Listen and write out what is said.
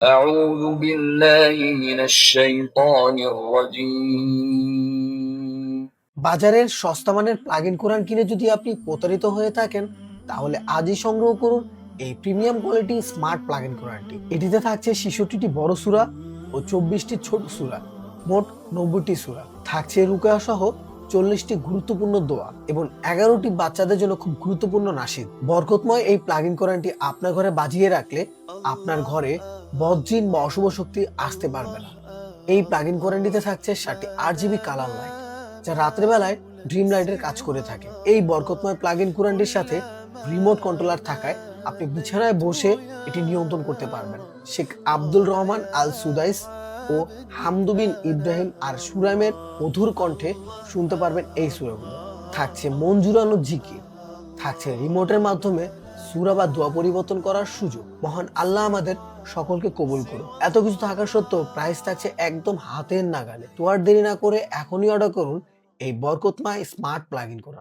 أعوذ بالله من الشيطان الرجيم বাজারের সস্তা মানের প্লাগ ইন কোরআন কিনে যদি আপনি প্রতারিত হয়ে থাকেন, তাহলে আজই সংগ্রহ করুন এই premium quality smart plug in কোরআনটি। এটিতে থাকছে 66টি বড় সূরা ও 24টি ছোট সূরা, মোট 90টি সূরা। থাকছে রুকয়া সহ 40টি গুরুত্বপূর্ণ দোয়া এবং 11টি বাচ্চাদের জন্য খুব গুরুত্বপূর্ণ নাশিদ। বরকতময় এই প্লাগ ইন কোরআনটি আপনার ঘরে বাজিয়ে রাখলে আপনার ঘরে বদজিন বা অশুভ শক্তি আসতে পারবে না। এই প্লাগ ইন কোরআনটিতে থাকছে 7টি 8GB কালার লাইট, যা রাতের বেলায় ড্রিম লাইটের কাজ করে থাকে। এই বরকতময় প্লাগ ইন কোরআনটির সাথে রিমোট কন্ট্রোলার থাকায় আপনি বিছানায় বসে এটি নিয়ন্ত্রণ করতে পারবেন। শেখ আব্দুল রহমান আল সুদাইস ও হামদু বিন ইব্রাহিম আর সুরাইমের মধুর কণ্ঠে শুনতে পারবেন এই সূরাগুলো। থাকছে মন জুড়ানো জিকির, থাকছে রিমোটের মাধ্যমে সূরা বা দোয়া পরিবর্তন করার সুযোগ। মহান আল্লাহ আমাদের সকলকে কবুল করুন। এত কিছু থাকা সত্ত্বেও প্রাইস থাকছে একদম হাতের নাগালে। তো আর দেরি না করে এখনই অর্ডার করুন এই বরকতময় স্মার্ট প্লাগ ইন কোরআন।